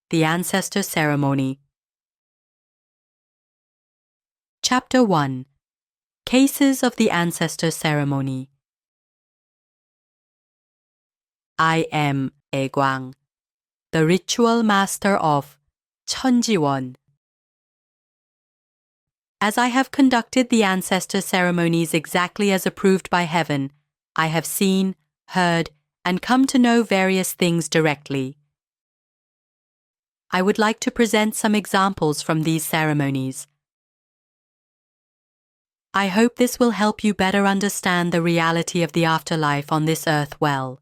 The Ancestor Ceremony. Chapter 1. Cases of the Ancestor Ceremony. I am Ae-Gwang, the ritual master of Cheonjiwon. As I have conducted the ancestor ceremonies exactly as approved by heaven, I have seen, heard, and come to know various things directly. I would like to present some examples from these ceremonies. I hope this will help you better understand the reality of the afterlife on this earth well.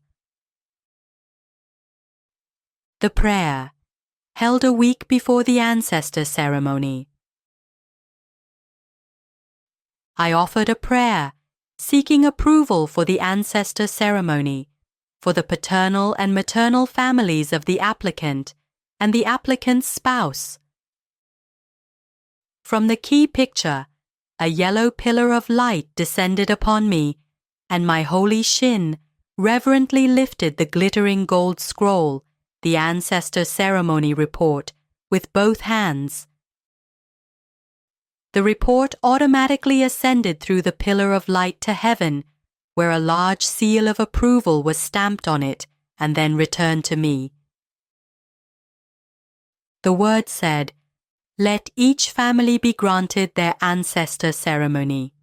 The prayer, held a week before the ancestor ceremony. I offered a prayer, seeking approval for the ancestor ceremony, for the paternal and maternal families of the applicant and the applicant's spouse. From the key picture, a yellow pillar of light descended upon me, and my holy shin reverently lifted the glittering gold scroll, the ancestor ceremony report, with both hands. The report automatically ascended through the pillar of light to heaven, where a large seal of approval was stamped on it and then returned to me. The word said, "Let each family be granted their ancestor ceremony."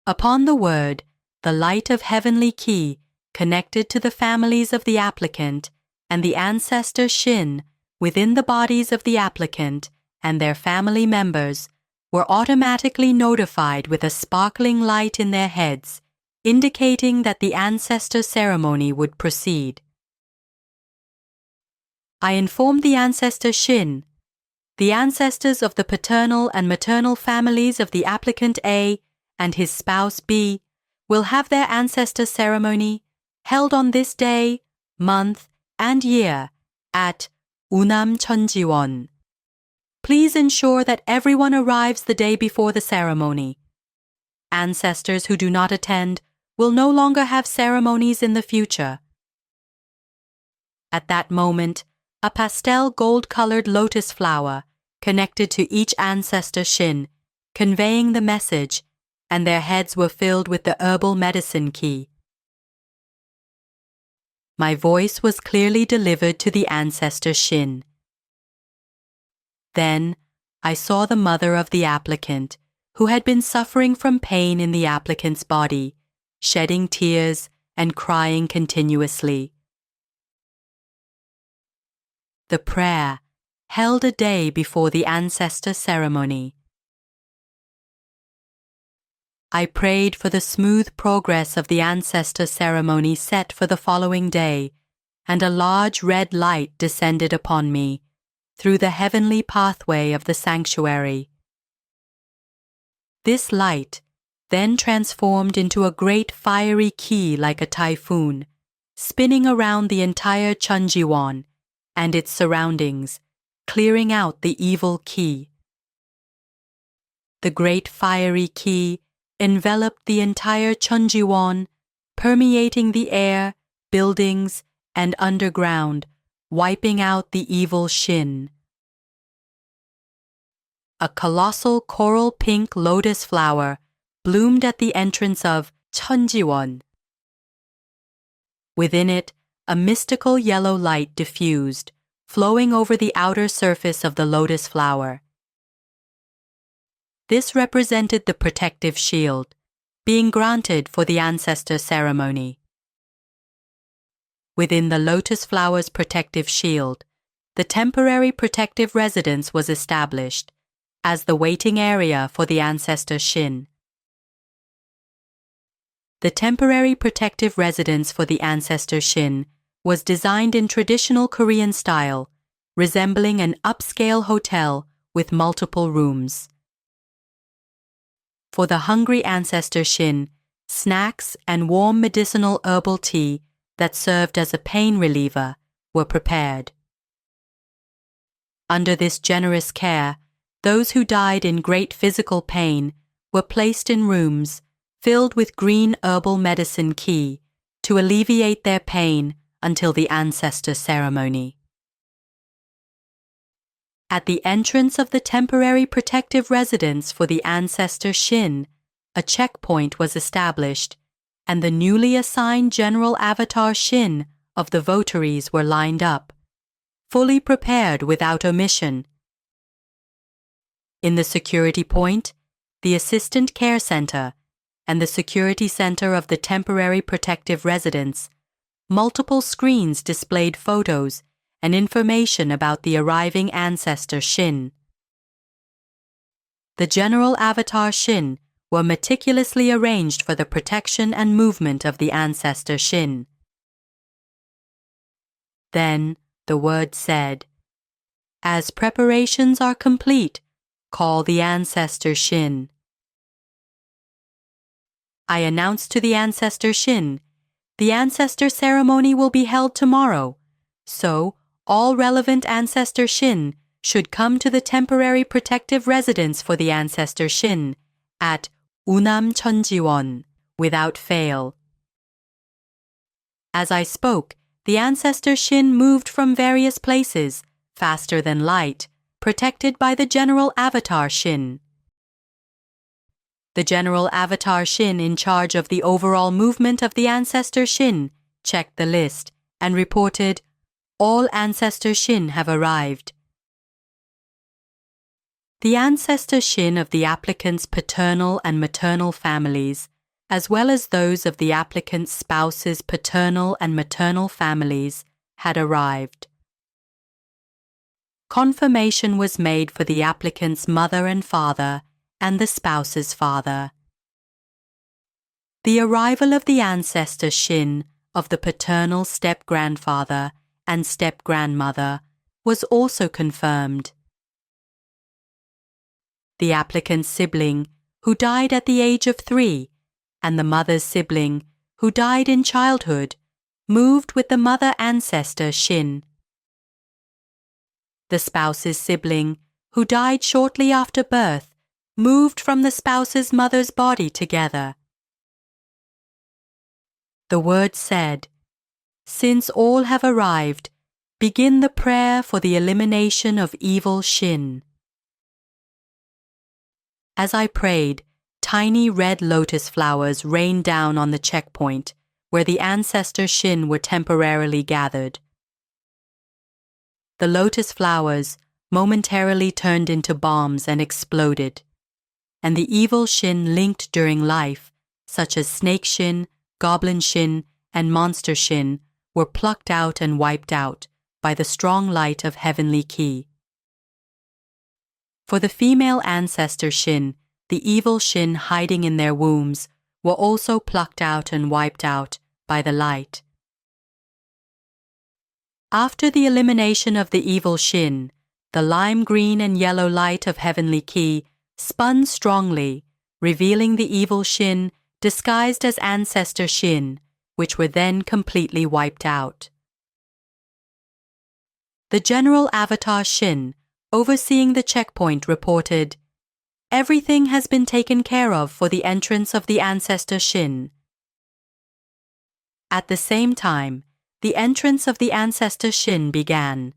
Upon the word, the light of heavenly key connected to the families of the applicant and the ancestor shin within the bodies of the applicant and their family members were automatically notified with a sparkling light in their heads, indicating that the ancestor ceremony would proceed. I informed the ancestor shin, the ancestors of the paternal and maternal families of the applicant A and his spouse B will have their ancestor ceremony held on this day, month, and year at Cheonjiwon. Please ensure that everyone arrives the day before the ceremony. Ancestors who do not attend will no longer have ceremonies in the future. At that moment, a pastel gold-colored lotus flower connected to each ancestor shin, conveying the message, and their heads were filled with the herbal medicine key. My voice was clearly delivered to the ancestor shin. Then I saw the mother of the applicant, who had been suffering from pain in the applicant's body, shedding tears and crying continuously. The prayer, held a day before the ancestor ceremony. I prayed for the smooth progress of the ancestor ceremony set for the following day, and a large red light descended upon me through the heavenly pathway of the sanctuary. This light then transformed into a great fiery key like a typhoon, spinning around the entire Cheonjiwon and its surroundings, clearing out the evil key. The great fiery key enveloped the entire Cheonjiwon, permeating the air, buildings, and underground, wiping out the evil shin. A colossal coral pink lotus flower bloomed at the entrance of Cheonjiwon. Within it, a mystical yellow light diffused, flowing over the outer surface of the lotus flower. This represented the protective shield, being granted for the ancestor ceremony. Within the lotus flower's protective shield, the temporary protective residence was established as the waiting area for the ancestor shin. The temporary protective residence for the ancestor shin was designed in traditional Korean style, resembling an upscale hotel with multiple rooms. For the hungry ancestor shin, snacks and warm medicinal herbal tea that served as a pain reliever were prepared. Under this generous care, those who died in great physical pain were placed in rooms filled with green herbal medicine key to alleviate their pain until the ancestor ceremony. At the entrance of the temporary protective residence for the ancestor Shin, a checkpoint was established, and the newly assigned general avatar Shin of the votaries were lined up, fully prepared without omission. In the security point, the assistant care center, and the security center of the temporary protective residence, multiple screens displayed photos and information about the arriving ancestor Shin. The general avatar Shin were meticulously arranged for the protection and movement of the ancestor Shin. Then the word said, "As preparations are complete, call the ancestor Shin." I announced to the ancestor Shin, "The ancestor ceremony will be held tomorrow, so all relevant ancestor Shin should come to the temporary protective residence for the ancestor Shin at Unam Cheonjiwon without fail." As I spoke, the ancestor Shin moved from various places, faster than light, protected by the general avatar Shin. The general avatar Shin in charge of the overall movement of the ancestor Shin checked the list and reported, "All ancestor Shin have arrived." The ancestor Shin of the applicant's paternal and maternal families, as well as those of the applicant's spouse's paternal and maternal families, had arrived. Confirmation was made for the applicant's mother and father and the spouse's father. The arrival of the ancestor Shin of the paternal step-grandfather and step-grandmother was also confirmed. The applicant's sibling, who died at the age of 3, and the mother's sibling, who died in childhood, moved with the mother ancestor Shin. The spouse's sibling, who died shortly after birth, moved from the spouse's mother's body together. The word said, "Since all have arrived, begin the prayer for the elimination of evil Shin." As I prayed, tiny red lotus flowers rained down on the checkpoint where the ancestor Shin were temporarily gathered. The lotus flowers momentarily turned into bombs and exploded, and the evil Shin linked during life, such as Snake Shin, Goblin Shin, and Monster Shin, were plucked out and wiped out by the strong light of Heavenly Ki. For the female ancestor Shin, the evil Shin hiding in their wombs were also plucked out and wiped out by the light. After the elimination of the evil Shin, the lime green and yellow light of Heavenly Ki spun strongly, revealing the evil Shin disguised as ancestor Shin, which were then completely wiped out. The general avatar Shin, overseeing the checkpoint, reported, "Everything has been taken care of for the entrance of the ancestor Shin." At the same time, the entrance of the ancestor Shin began.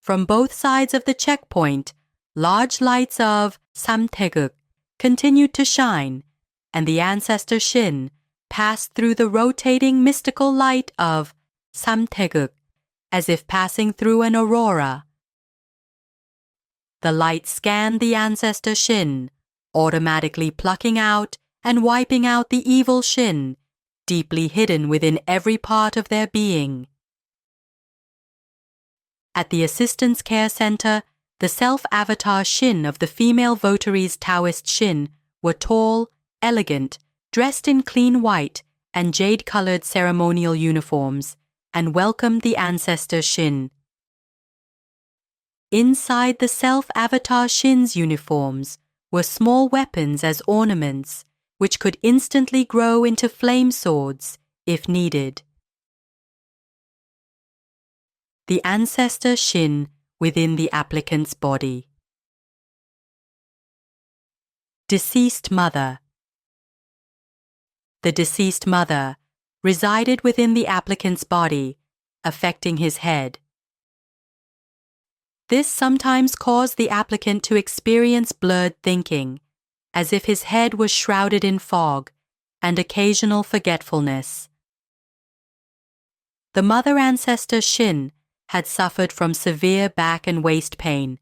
From both sides of the checkpoint, large lights of Samtaeguk continued to shine, and the ancestor Shin passed through the rotating mystical light of Samtaeguk as if passing through an aurora. The light scanned the ancestor Shin, automatically plucking out and wiping out the evil Shin, deeply hidden within every part of their being. At the Assistance Care Center, the self-avatar Shin of the female votaries' Taoist Shin were tall, elegant, dressed in clean white and jade-colored ceremonial uniforms, and welcomed the ancestor Shin. Inside the self-avatar Shin's uniforms were small weapons as ornaments, which could instantly grow into flame swords if needed. The ancestor Shin within the applicant's body. Deceased mother. The deceased mother resided within the applicant's body, affecting his head. This sometimes caused the applicant to experience blurred thinking, as if his head was shrouded in fog, and occasional forgetfulness. The mother ancestor Shin had suffered from severe back and waist pain,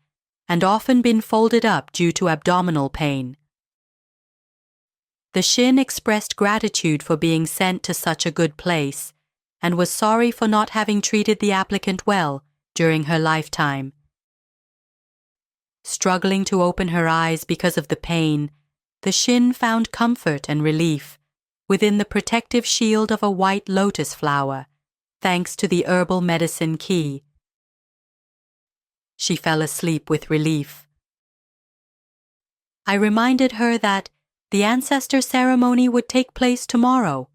and often been folded up due to abdominal pain. The Shin expressed gratitude for being sent to such a good place, and was sorry for not having treated the applicant well during her lifetime. Struggling to open her eyes because of the pain, the Shin found comfort and relief within the protective shield of a white lotus flower, thanks to the herbal medicine key. She fell asleep with relief. I reminded her that the ancestor ceremony would take place tomorrow.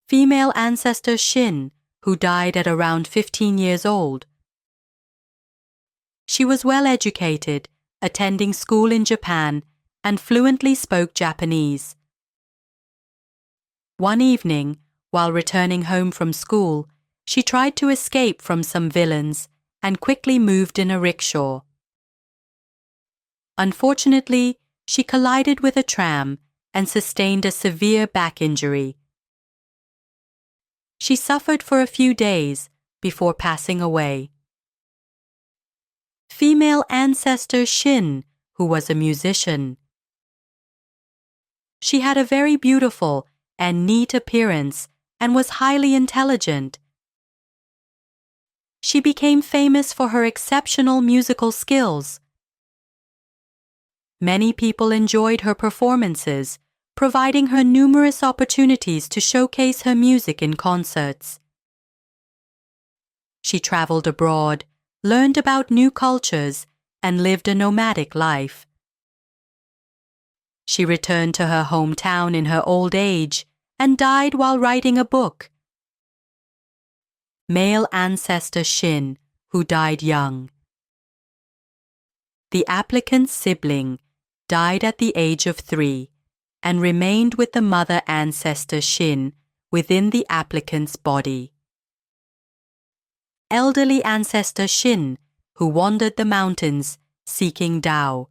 Female ancestor Shin, who died at around 15 years old. She was well educated, attending school in Japan, and fluently spoke Japanese. One evening, while returning home from school, she tried to escape from some villains and quickly moved in a rickshaw. Unfortunately, she collided with a tram and sustained a severe back injury. She suffered for a few days before passing away. Female ancestor Shin, who was a musician. She had a very beautiful and neat appearance and was highly intelligent. She became famous for her exceptional musical skills. Many people enjoyed her performances, providing her numerous opportunities to showcase her music in concerts. She traveled abroad, learned about new cultures, and lived a nomadic life. She returned to her hometown in her old age and died while writing a book. Male ancestor Shin, who died young. The applicant's sibling died at the age of 3 and remained with the mother ancestor Shin within the applicant's body. Elderly ancestor Shin, who wandered the mountains seeking Tao.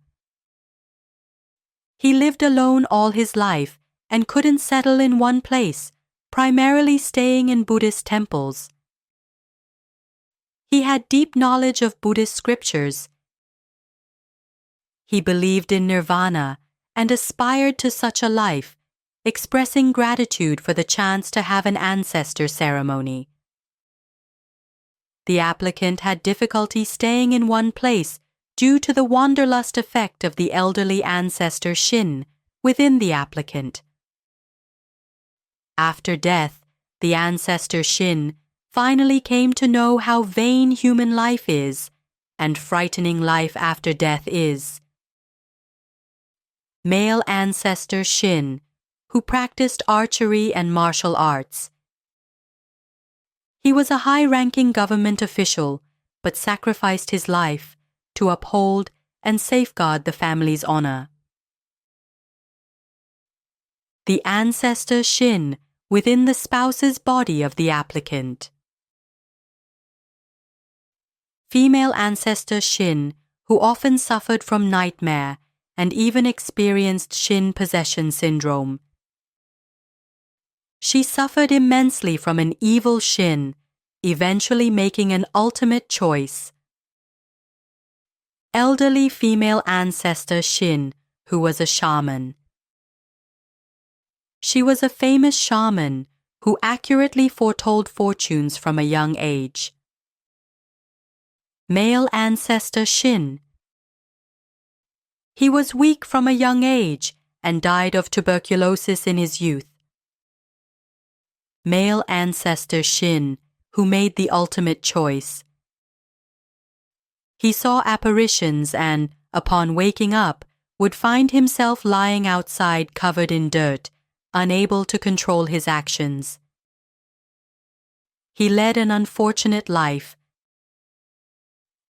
He lived alone all his life and couldn't settle in one place, primarily staying in Buddhist temples. He had deep knowledge of Buddhist scriptures. He believed in nirvana and aspired to such a life, expressing gratitude for the chance to have an ancestor ceremony. The applicant had difficulty staying in one place due to the wanderlust effect of the elderly ancestor Shin within the applicant. After death, the ancestor Shin finally came to know how vain human life is and frightening life after death is. Male ancestor Shin, who practiced archery and martial arts. He was a high-ranking government official, but sacrificed his life to uphold and safeguard the family's honor. The ancestor Shin within the spouse's body of the applicant. Female ancestor Shin, who often suffered from nightmare and even experienced Shin possession syndrome. She suffered immensely from an evil Shin, eventually making an ultimate choice. Elderly female ancestor Shin, who was a shaman. She was a famous shaman who accurately foretold fortunes from a young age. Male ancestor Shin. He was weak from a young age and died of tuberculosis in his youth. Male ancestor Shin, who made the ultimate choice. He saw apparitions and, upon waking up, would find himself lying outside covered in dirt, unable to control his actions. He led an unfortunate life.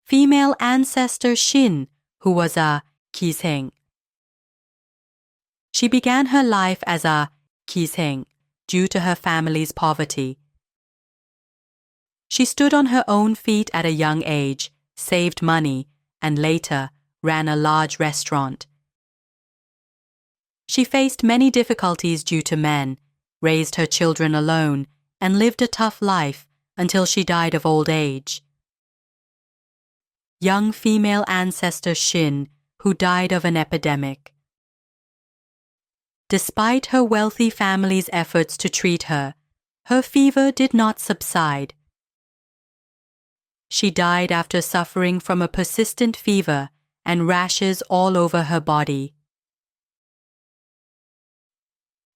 Female ancestor Shin, who was a kiseng. She began her life as a kiseng due to her family's poverty. She stood on her own feet at a young age, saved money, and later ran a large restaurant. She faced many difficulties due to men, raised her children alone, and lived a tough life until she died of old age. Young female ancestor Shin, who died of an epidemic. Despite her wealthy family's efforts to treat her, her fever did not subside. She died after suffering from a persistent fever and rashes all over her body.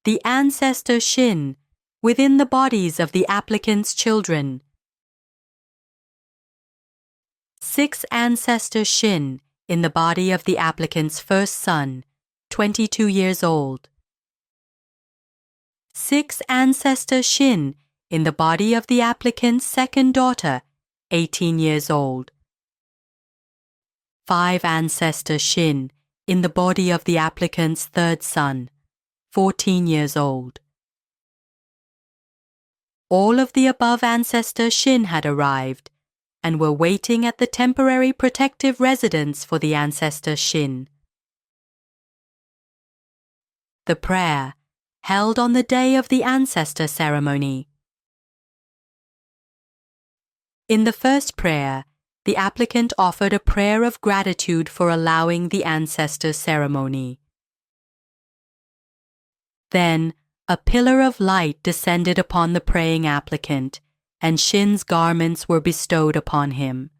The ancestor Shin, within the bodies of the applicant's children. 6 ancestor Shin in the body of the applicant's first son, 22 years old. 6 ancestor Shin in the body of the applicant's second daughter, 18 years old. 5 ancestor Shin in the body of the applicant's third son, 14 years old. All of the above ancestor Shin had arrived and were waiting at the temporary protective residence for the ancestor Shin. The prayer, held on the day of the Ancestor Ceremony. In the first prayer, the applicant offered a prayer of gratitude for allowing the Ancestor Ceremony. Then, a pillar of light descended upon the praying applicant, and Shin's garments were bestowed upon him.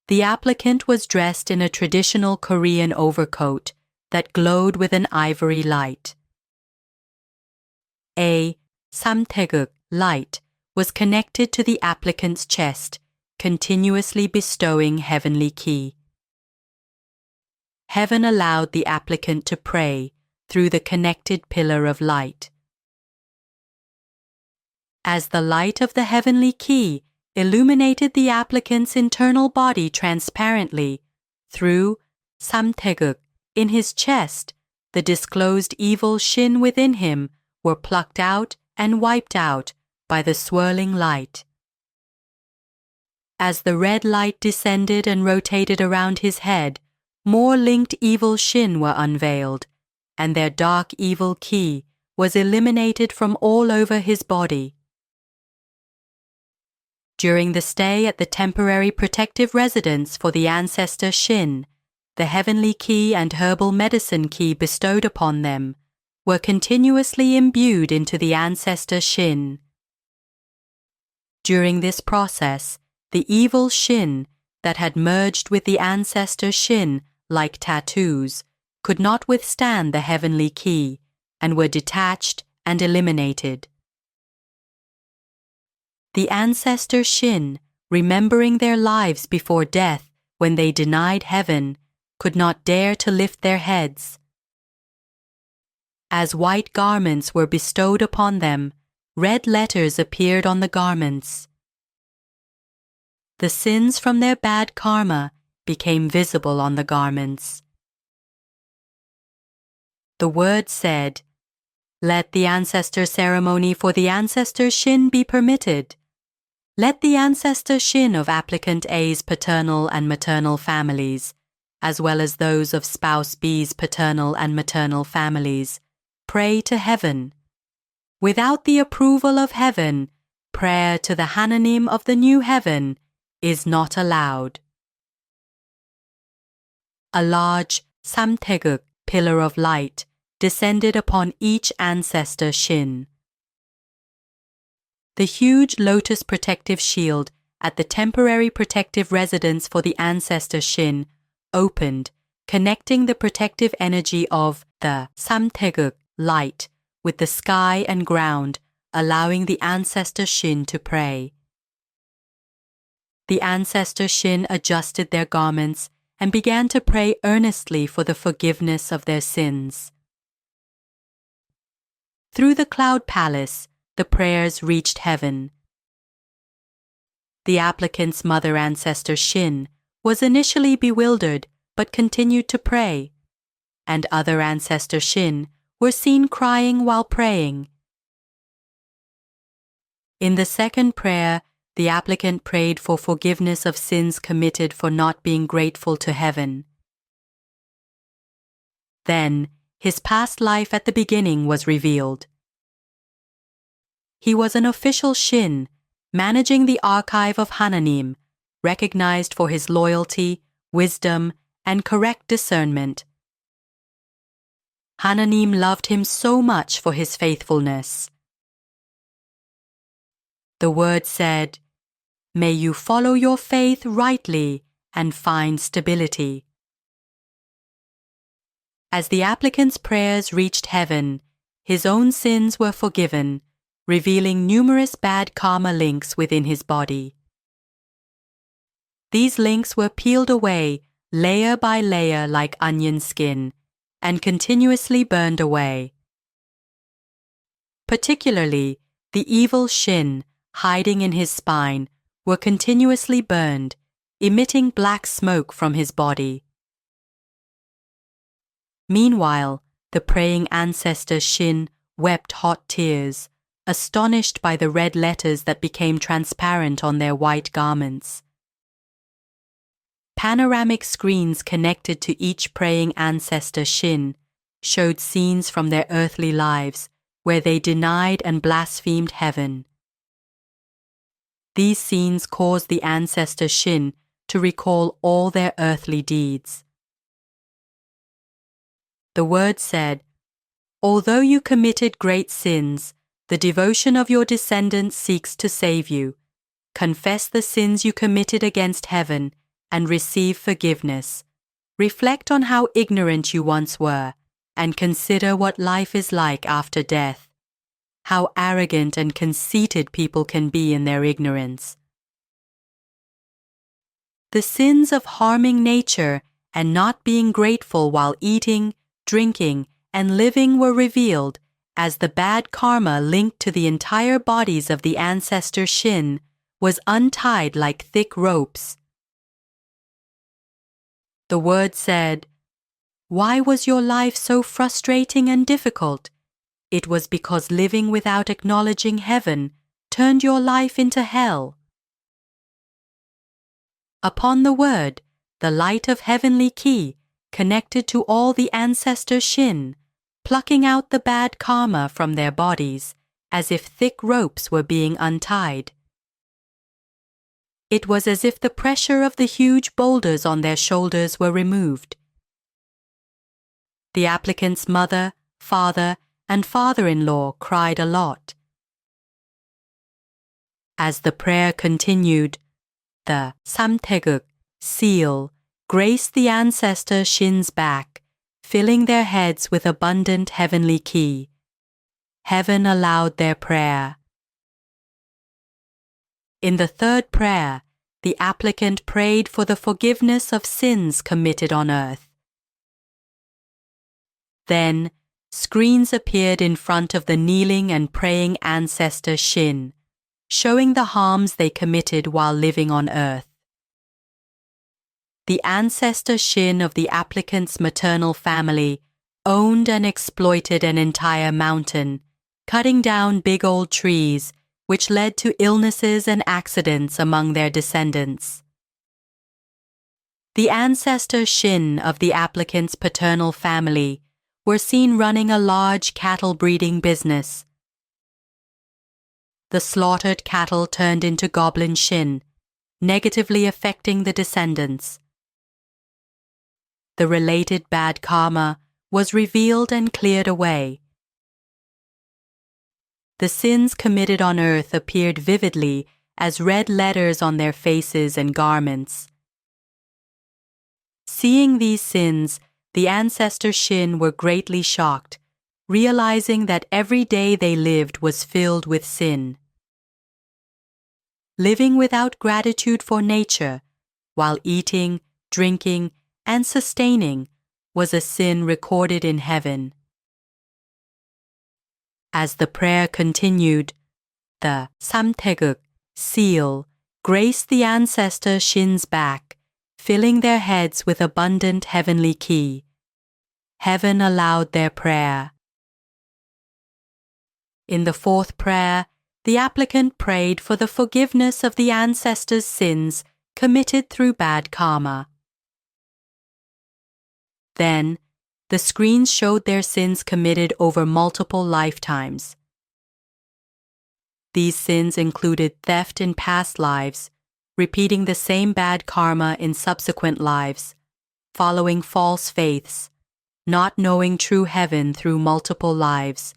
The applicant was dressed in a traditional Korean overcoat that glowed with an ivory light. A samtaeguk light was connected to the applicant's chest, continuously bestowing heavenly ki. Heaven allowed the applicant to pray through the connected pillar of light. As the light of the heavenly ki illuminated the applicant's internal body transparently, through samtaeguk in his chest, the disclosed evil Shin within him were plucked out and wiped out by the swirling light. As the red light descended and rotated around his head, more linked evil Shin were unveiled, and their dark evil ki was eliminated from all over his body. During the stay at the temporary protective residence for the ancestor Shin, the heavenly ki and herbal medicine ki bestowed upon them were continuously imbued into the ancestor Shin. During this process, the evil Shin that had merged with the ancestor Shin like tattoos could not withstand the heavenly ki and were detached and eliminated. The ancestor Shin, remembering their lives before death when they denied heaven, could not dare to lift their heads. As white garments were bestowed upon them, red letters appeared on the garments. The sins from their bad karma became visible on the garments. The word said, "Let the ancestor ceremony for the ancestor Shin be permitted. Let the ancestor Shin of applicant A's paternal and maternal families, as well as those of spouse B's paternal and maternal families, pray to heaven. Without the approval of heaven, prayer to the Hananim of the new heaven is not allowed." A large samtaeguk pillar of light descended upon each ancestor Shin. The huge lotus protective shield at the temporary protective residence for the ancestor Shin opened, connecting the protective energy of the samtaeguk light with the sky and ground, allowing the ancestor Shin to pray. The ancestor Shin adjusted their garments and began to pray earnestly for the forgiveness of their sins. Through the cloud palace, the prayers reached heaven. The applicant's mother ancestor Shin was initially bewildered but continued to pray, and other ancestor Shin were seen crying while praying. In the second prayer, the applicant prayed for forgiveness of sins committed for not being grateful to heaven. Then, his past life at the beginning was revealed. He was an official Shin, managing the archive of Hananim, recognized for his loyalty, wisdom, and correct discernment. Hananim loved him so much for his faithfulness. The word said, "May you follow your faith rightly and find stability." As the applicant's prayers reached heaven, his own sins were forgiven, revealing numerous bad karma links within his body. These links were peeled away layer by layer like onion skin and continuously burned away. Particularly, the evil Shin hiding in his spine were continuously burned, emitting black smoke from his body. Meanwhile, the praying ancestor Shin wept hot tears, astonished by the red letters that became transparent on their white garments. Panoramic screens connected to each praying ancestor Shin showed scenes from their earthly lives where they denied and blasphemed heaven. These scenes caused the ancestor Shin to recall all their earthly deeds. The word said, "Although you committed great sins, the devotion of your descendants seeks to save you. Confess the sins you committed against heaven and receive forgiveness. Reflect on how ignorant you once were and consider what life is like after death. How arrogant and conceited people can be in their ignorance." The sins of harming nature and not being grateful while eating, drinking, and living were revealed as the bad karma linked to the entire bodies of the ancestor Shin was untied like thick ropes. The word said, "Why was your life so frustrating and difficult? It was because living without acknowledging heaven turned your life into hell." Upon the word, the light of heavenly ki connected to all the ancestor Shin, plucking out the bad karma from their bodies as if thick ropes were being untied. It was as if the pressure of the huge boulders on their shoulders were removed. The applicant's mother, father, and father-in-law cried a lot. As the prayer continued, the samtaeguk, seal, graced the ancestor Shin's back, filling their heads with abundant heavenly ki. Heaven allowed their prayer. In the third prayer, the applicant prayed for the forgiveness of sins committed on earth. Then, screens appeared in front of the kneeling and praying ancestor Shin, showing the harms they committed while living on earth. The ancestor Shin of the applicant's maternal family owned and exploited an entire mountain, cutting down big old trees, which led to illnesses and accidents among their descendants. The ancestor Shin of the applicant's paternal family were seen running a large cattle breeding business. The slaughtered cattle turned into goblin Shin, negatively affecting the descendants. The related bad karma was revealed and cleared away. The sins committed on earth appeared vividly as red letters on their faces and garments. Seeing these sins, the ancestor Shin were greatly shocked, realizing that every day they lived was filled with sin. Living without gratitude for nature, while eating, drinking, and sustaining, was a sin recorded in heaven. As the prayer continued, the samtaeguk, seal, graced the ancestor Shin's back, filling their heads with abundant heavenly ki. Heaven allowed their prayer. In the fourth prayer, the applicant prayed for the forgiveness of the ancestors' sins committed through bad karma. Then, the screens showed their sins committed over multiple lifetimes. These sins included theft in past lives, repeating the same bad karma in subsequent lives, following false faiths, not knowing true heaven through multiple lives,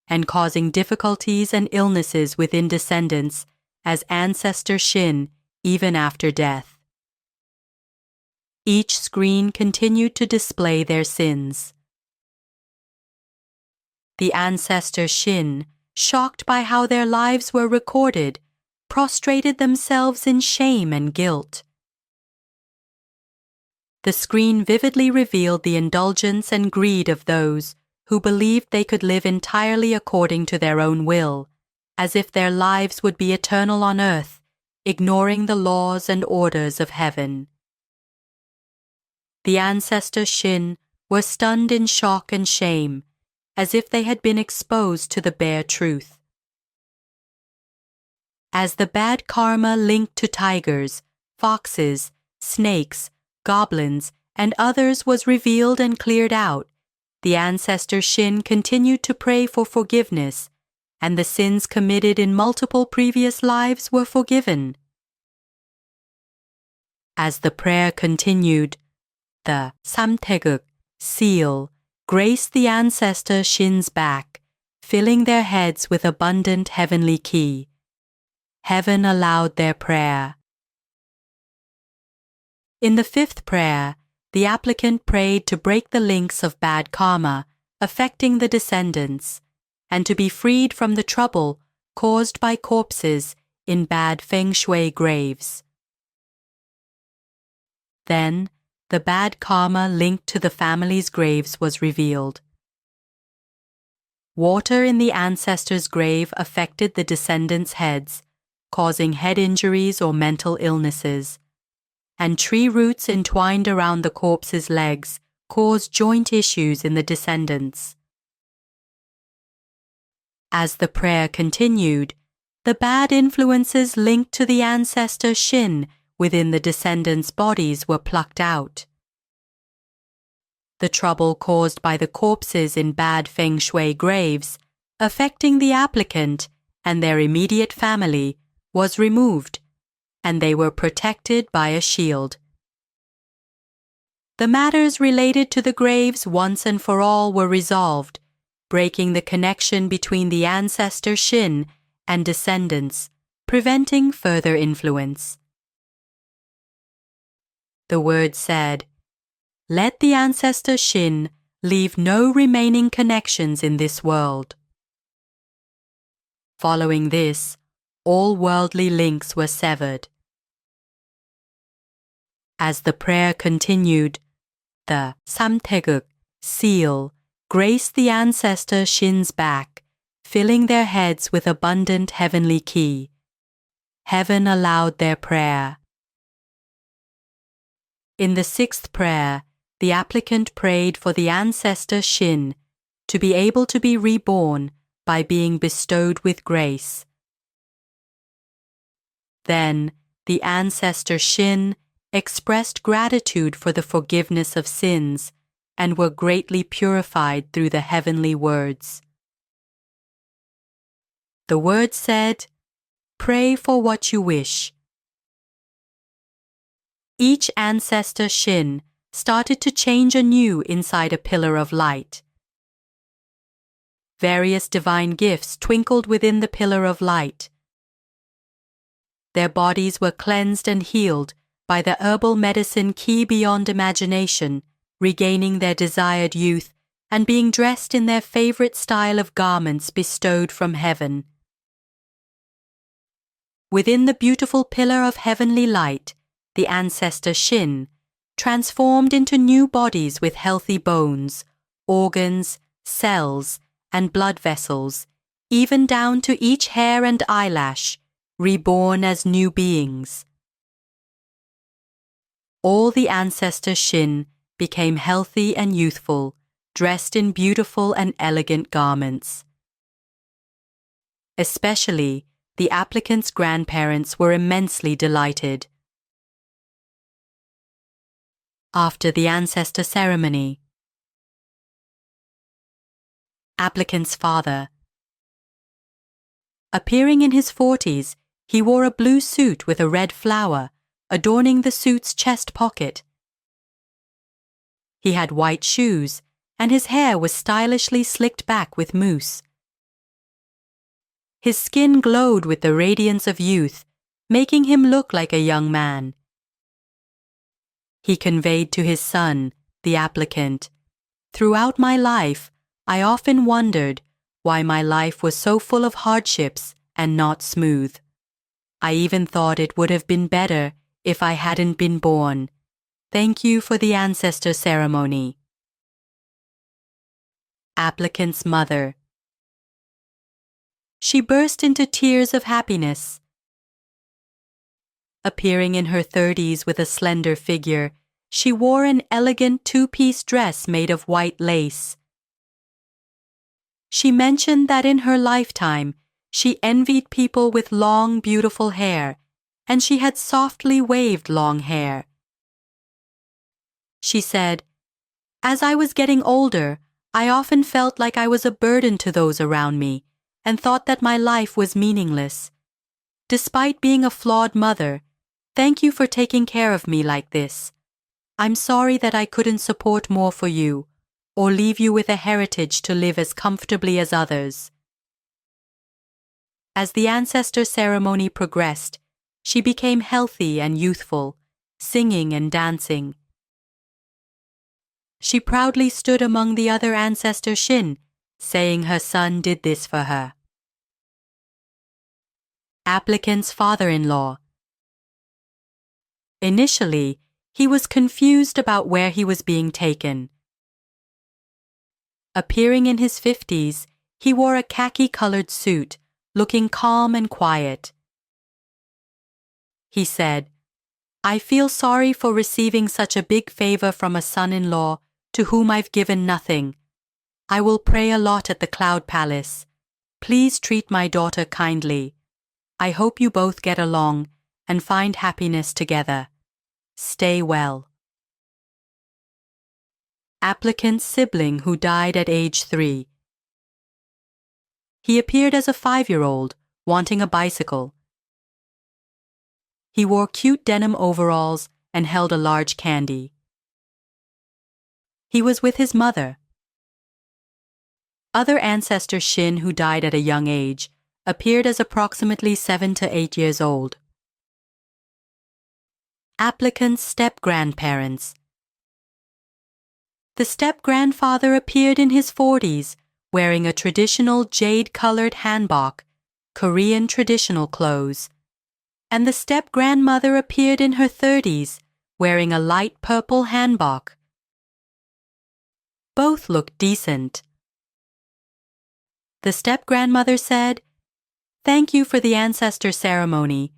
and causing difficulties and illnesses within descendants as ancestor Shin even after death. Each screen continued to display their sins. The ancestor Shin, shocked by how their lives were recorded, prostrated themselves in shame and guilt. The screen vividly revealed the indulgence and greed of those who believed they could live entirely according to their own will, as if their lives would be eternal on earth, ignoring the laws and orders of heaven. The ancestor Shin were stunned in shock and shame, as if they had been exposed to the bare truth. As the bad karma linked to tigers, foxes, snakes, goblins, and others was revealed and cleared out, the ancestor Shin continued to pray for forgiveness, and the sins committed in multiple previous lives were forgiven. As the prayer continued, the samtaeguk, seal, graced the ancestor Shin's back, filling their heads with abundant heavenly ki. Heaven allowed their prayer. In the fifth prayer, the applicant prayed to break the links of bad karma affecting the descendants, and to be freed from the trouble caused by corpses in bad feng shui graves. Then, the bad karma linked to the family's graves was revealed. Water in the ancestors' grave affected the descendants' heads, causing head injuries or mental illnesses, and tree roots entwined around the corpse's legs caused joint issues in the descendants. As the prayer continued, the bad influences linked to the ancestor Shin within the descendants' bodies were plucked out. The trouble caused by the corpses in bad feng shui graves, affecting the applicant and their immediate family, was removed, and they were protected by a shield. The matters related to the graves once and for all were resolved, breaking the connection between the ancestor Shin and descendants, preventing further influence. The word said, "Let the ancestor Shin leave no remaining connections in this world." Following this, all worldly links were severed. As the prayer continued, the samtaeguk, seal, graced the ancestor Shin's back, filling their heads with abundant heavenly ki. Heaven allowed their prayer. In the sixth prayer, the applicant prayed for the ancestor Shin to be able to be reborn by being bestowed with grace. Then, the ancestor Shin expressed gratitude for the forgiveness of sins and were greatly purified through the heavenly words. The word said, "Pray for what you wish." Each ancestor Shin started to change anew inside a pillar of light. Various divine gifts twinkled within the pillar of light. Their bodies were cleansed and healed by the herbal medicine ki beyond imagination, regaining their desired youth and being dressed in their favorite style of garments bestowed from heaven. Within the beautiful pillar of heavenly light, the ancestor Shin transformed into new bodies with healthy bones, organs, cells, and blood vessels, even down to each hair and eyelash, reborn as new beings. All the ancestor Shin became healthy and youthful, dressed in beautiful and elegant garments. Especially, the applicant's grandparents were immensely delighted. After the ancestor ceremony. Applicant's father. Appearing in his 40s, he wore a blue suit with a red flower, adorning the suit's chest pocket. He had white shoes, and his hair was stylishly slicked back with mousse. His skin glowed with the radiance of youth, making him look like a young man. He conveyed to his son, the applicant, "Throughout my life, I often wondered why my life was so full of hardships and not smooth. I even thought it would have been better if I hadn't been born. Thank you for the ancestor ceremony." Applicant's mother. She burst into tears of happiness. Appearing in her 30s with a slender figure, she wore an elegant two-piece dress made of white lace. She mentioned that in her lifetime, she envied people with long, beautiful hair, and she had softly waved long hair. She said, "As I was getting older, I often felt like I was a burden to those around me and thought that my life was meaningless. Despite being a flawed mother, thank you for taking care of me like this. I'm sorry that I couldn't support more for you or leave you with a heritage to live as comfortably as others." As the ancestor ceremony progressed, she became healthy and youthful, singing and dancing. She proudly stood among the other ancestor Shin, saying her son did this for her. Applicant's father-in-law. Initially, he was confused about where he was being taken. Appearing in his 50s, he wore a khaki-colored suit, looking calm and quiet. He said, "I feel sorry for receiving such a big favor from a son-in-law to whom I've given nothing. I will pray a lot at the Cloud Palace. Please treat my daughter kindly. I hope you both get along and find happiness together. Stay well." Applicant's sibling who died at age 3. He appeared as a 5-year-old, wanting a bicycle. He wore cute denim overalls and held a large candy. He was with his mother. Other ancestor Shin who died at a young age appeared as approximately 7 to 8 years old. Applicant's step-grandparents. The step-grandfather appeared in his 40s, wearing a traditional jade-colored hanbok, Korean traditional clothes, and the step-grandmother appeared in her 30s, wearing a light purple hanbok. Both looked decent. The step-grandmother said, "Thank you for the ancestor ceremony.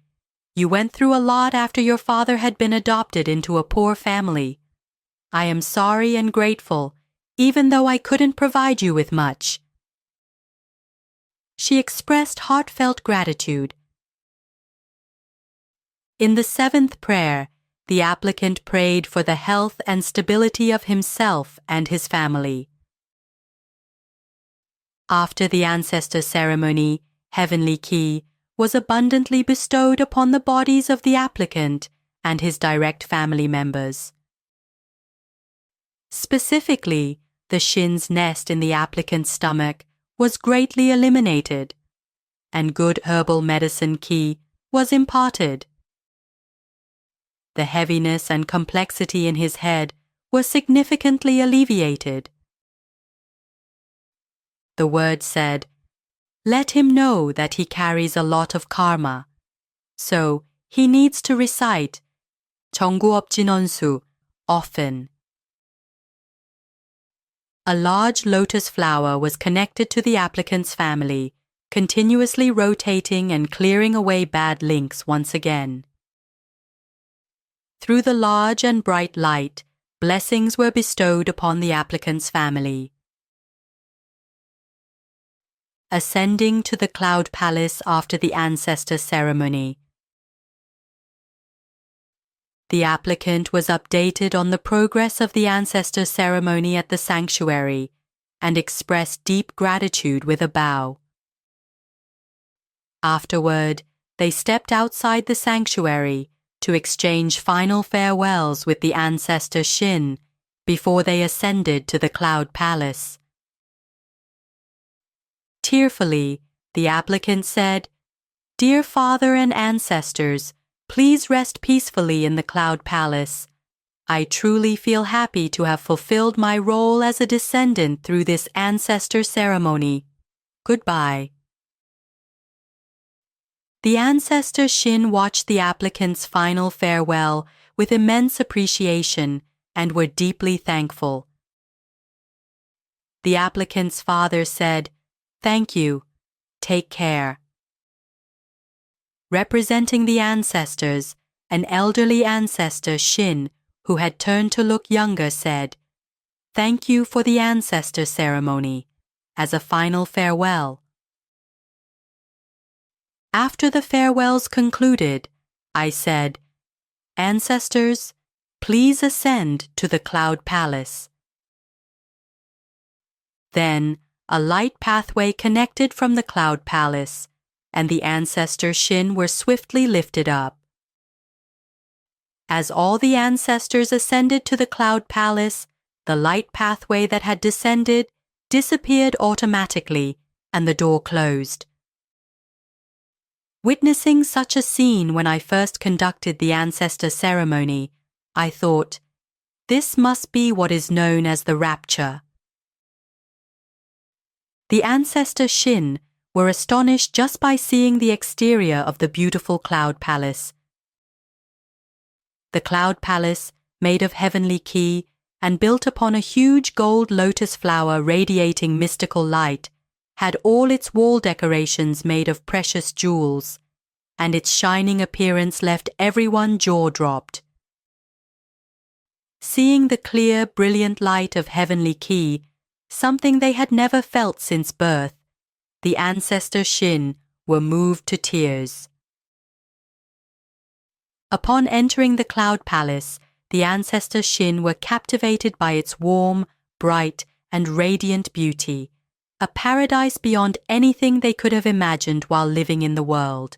You went through a lot after your father had been adopted into a poor family. I am sorry and grateful, even though I couldn't provide you with much." She expressed heartfelt gratitude. In the 7th prayer, the applicant prayed for the health and stability of himself and his family. After the ancestor ceremony, heavenly ki was abundantly bestowed upon the bodies of the applicant and his direct family members. Specifically, the Shin's nest in the applicant's stomach was greatly eliminated, and good herbal medicine ki was imparted. The heaviness and complexity in his head were significantly alleviated. The word said, "Let him know that he carries a lot of karma, so he needs to recite 정구업진원수 often." A large lotus flower was connected to the applicant's family, continuously rotating and clearing away bad links once again. Through the large and bright light, blessings were bestowed upon the applicant's family. ascending to the cloud palace after the ancestor ceremony. The applicant was updated on the progress of the ancestor ceremony at the sanctuary and expressed deep gratitude with a bow. Afterward, they stepped outside the sanctuary to exchange final farewells with the ancestor Shin before they ascended to the cloud palace. Tearfully, the applicant said, "Dear Father and ancestors, please rest peacefully in the cloud palace. I truly feel happy to have fulfilled my role as a descendant through this ancestor ceremony. Goodbye." The ancestor Shin watched the applicant's final farewell with immense appreciation and were deeply thankful. The applicant's father said, "Thank you. Take care." Representing the ancestors, an elderly ancestor, Shin, who had turned to look younger, said, "Thank you for the ancestor ceremony," as a final farewell. After the farewells concluded, I said, "Ancestors, please ascend to the cloud palace." Then, a light pathway connected from the cloud palace, and the ancestor Shin were swiftly lifted up. As all the ancestors ascended to the cloud palace, the light pathway that had descended disappeared automatically, and the door closed. Witnessing such a scene when I first conducted the ancestor ceremony, I thought, this must be what is known as the rapture. The ancestor Shin were astonished just by seeing the exterior of the beautiful cloud palace. The cloud palace, made of heavenly ki and built upon a huge gold lotus flower radiating mystical light, had all its wall decorations made of precious jewels, and its shining appearance left everyone jaw-dropped. Seeing the clear, brilliant light of heavenly ki, something they had never felt since birth, the ancestor Shin were moved to tears. Upon entering the cloud palace, the ancestor Shin were captivated by its warm, bright, and radiant beauty, a paradise beyond anything they could have imagined while living in the world.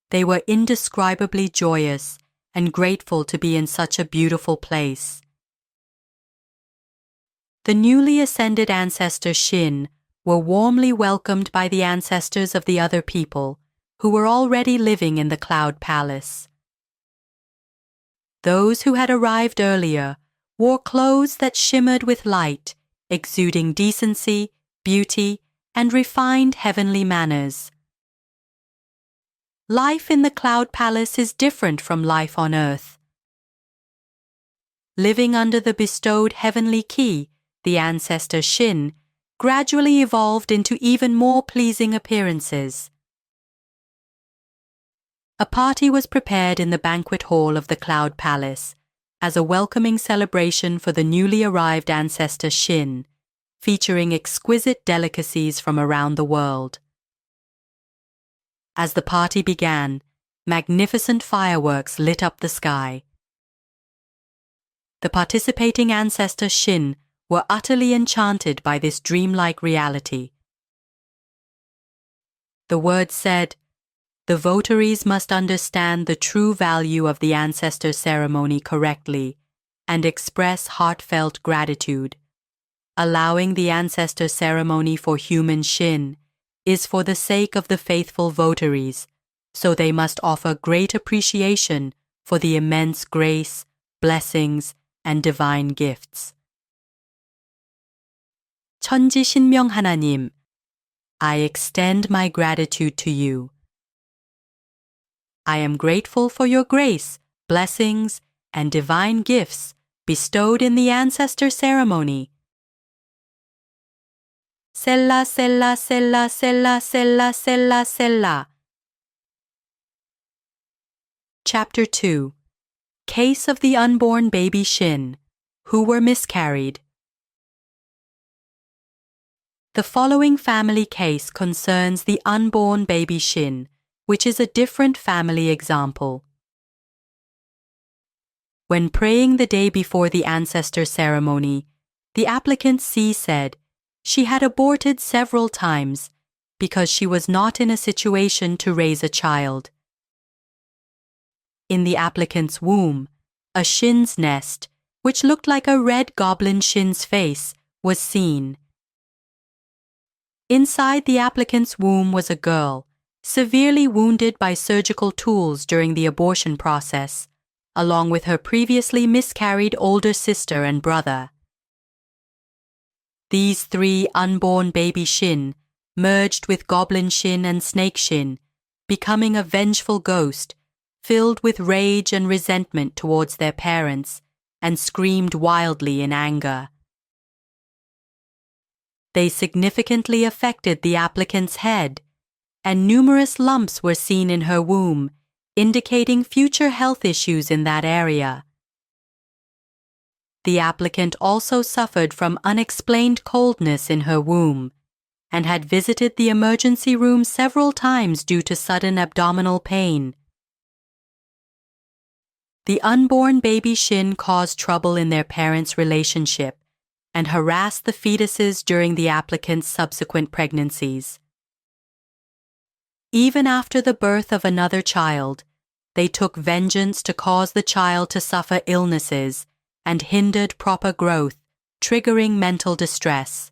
They were indescribably joyous and grateful to be in such a beautiful place. The newly ascended ancestor Shin were warmly welcomed by the ancestors of the other people who were already living in the cloud palace. Those who had arrived earlier wore clothes that shimmered with light, exuding decency, beauty, and refined heavenly manners. Life in the cloud palace is different from life on earth. Living under the bestowed heavenly ki, the ancestor Shin gradually evolved into even more pleasing appearances. A party was prepared in the banquet hall of the cloud palace as a welcoming celebration for the newly arrived ancestor Shin, featuring exquisite delicacies from around the world. As the party began, magnificent fireworks lit up the sky. The participating ancestor Shin were utterly enchanted by this dreamlike reality. The words said, "The votaries must understand the true value of the ancestor ceremony correctly and express heartfelt gratitude. Allowing the ancestor ceremony for human Shin is for the sake of the faithful votaries, so they must offer great appreciation for the immense grace, blessings, and divine gifts." 천지신명 하나님, I extend my gratitude to you. I am grateful for your grace, blessings, and divine gifts bestowed in the ancestor ceremony. Sella, sella, sella, sella, sella, sella, sella. Chapter 2. Case of the unborn baby Shin, who were miscarried. The following family case concerns the unborn baby Shin, which is a different family example. When praying the day before the ancestor ceremony, the applicant C said she had aborted several times because she was not in a situation to raise a child. In the applicant's womb, a Shin's nest, which looked like a red goblin Shin's face, was seen. Inside the applicant's womb was a girl, severely wounded by surgical tools during the abortion process, along with her previously miscarried older sister and brother. These three unborn baby Shin merged with goblin Shin and snake Shin, becoming a vengeful ghost, filled with rage and resentment towards their parents, and screamed wildly in anger. They significantly affected the applicant's head, and numerous lumps were seen in her womb, indicating future health issues in that area. The applicant also suffered from unexplained coldness in her womb and had visited the emergency room several times due to sudden abdominal pain. The unborn baby Shin caused trouble in their parents' relationship and harassed the fetuses during the applicant's subsequent pregnancies. Even after the birth of another child, they took vengeance to cause the child to suffer illnesses and hindered proper growth, triggering mental distress.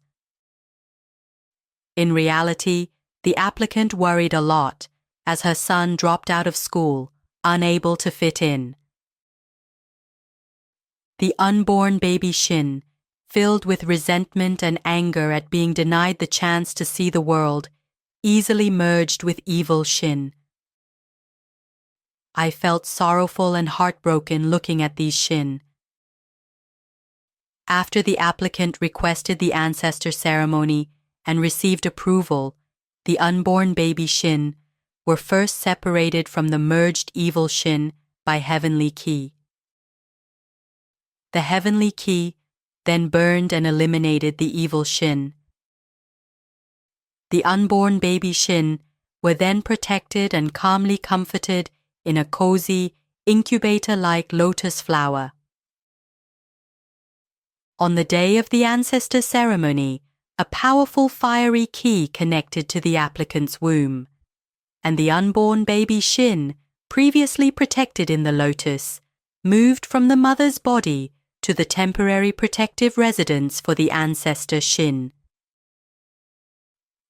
In reality, the applicant worried a lot as her son dropped out of school, unable to fit in. The unborn baby Shin, filled with resentment and anger at being denied the chance to see the world, easily merged with evil Shin. I felt sorrowful and heartbroken looking at these Shin. After the applicant requested the ancestor ceremony and received approval, the unborn baby Shin were first separated from the merged evil Shin by heavenly ki. The heavenly ki then burned and eliminated the evil Shin. The unborn baby Shin were then protected and calmly comforted in a cozy, incubator-like lotus flower. On the day of the ancestor ceremony, a powerful fiery ki connected to the applicant's womb, and the unborn baby Shin, previously protected in the lotus, moved from the mother's body to the temporary protective residence for the ancestor Shin.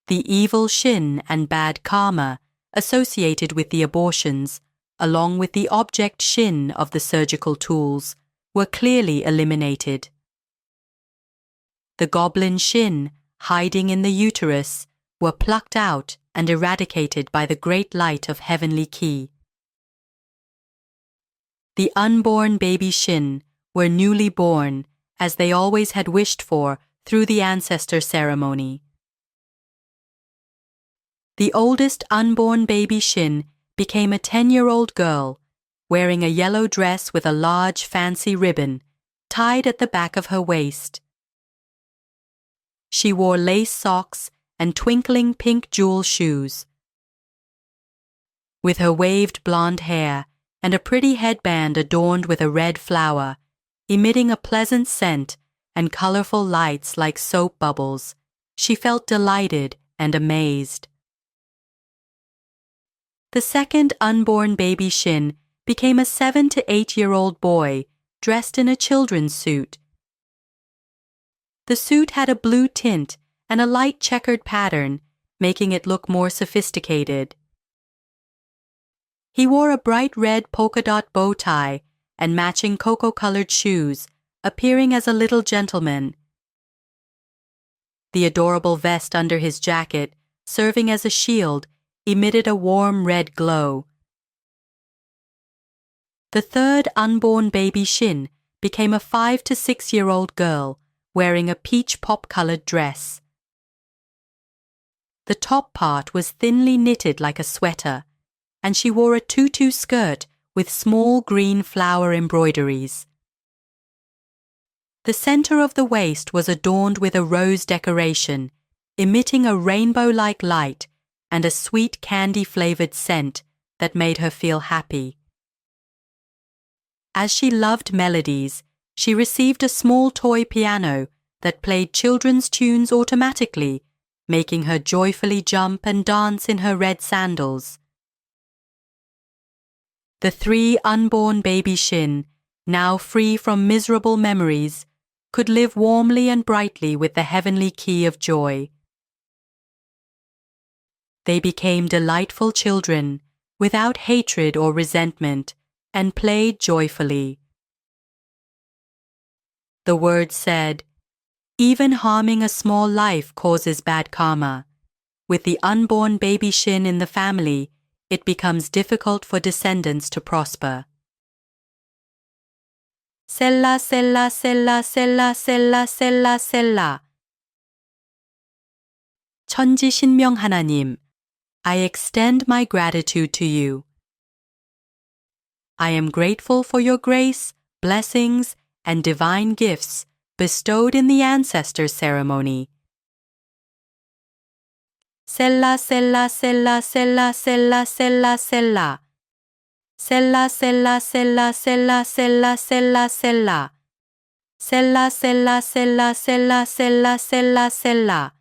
The evil Shin and bad karma associated with the abortions, along with the object Shin of the surgical tools, were clearly eliminated. The goblin Shin, hiding in the uterus, were plucked out and eradicated by the great light of heavenly ki. The unborn baby Shin were newly born, as they always had wished for, through the ancestor ceremony. The oldest unborn baby Shin became a 10-year-old girl, wearing a yellow dress with a large fancy ribbon tied at the back of her waist. She wore lace socks and twinkling pink jewel shoes. With her waved blonde hair and a pretty headband adorned with a red flower, emitting a pleasant scent and colorful lights like soap bubbles, she felt delighted and amazed. The second unborn baby Shin became a 7 to 8-year-old boy dressed in a children's suit. The suit had a blue tint and a light checkered pattern, making it look more sophisticated. He wore a bright red polka dot bow tie and matching cocoa-colored shoes, appearing as a little gentleman. The adorable vest under his jacket, serving as a shield, emitted a warm red glow. The third unborn baby Shin became a 5 to 6-year-old girl, wearing a peach pop-colored dress. The top part was thinly knitted like a sweater, and she wore a tutu skirt with small green flower embroideries. The center of the waist was adorned with a rose decoration, emitting a rainbow-like light and a sweet candy-flavored scent that made her feel happy. As she loved melodies, she received a small toy piano that played children's tunes automatically, making her joyfully jump and dance in her red sandals. The 3 unborn baby Shin, now free from miserable memories, could live warmly and brightly with the heavenly key of joy. They became delightful children, without hatred or resentment, and played joyfully. The word said, "Even harming a small life causes bad karma. With the unborn baby Shin in the family, it becomes difficult for descendants to prosper." 셀라 셀라 셀라 셀라 셀라 셀라 셀라. 천지신명 하나님, I extend my gratitude to you. I am grateful for your grace, blessings, and divine gifts bestowed in the Ancestor Ceremony. 셀라 셀라 셀라 셀라 셀라 셀라 셀라. 셀라 셀라 셀라 셀라 셀라 셀라 셀라. 셀라 셀라 셀라 셀라 셀라 셀라 셀라.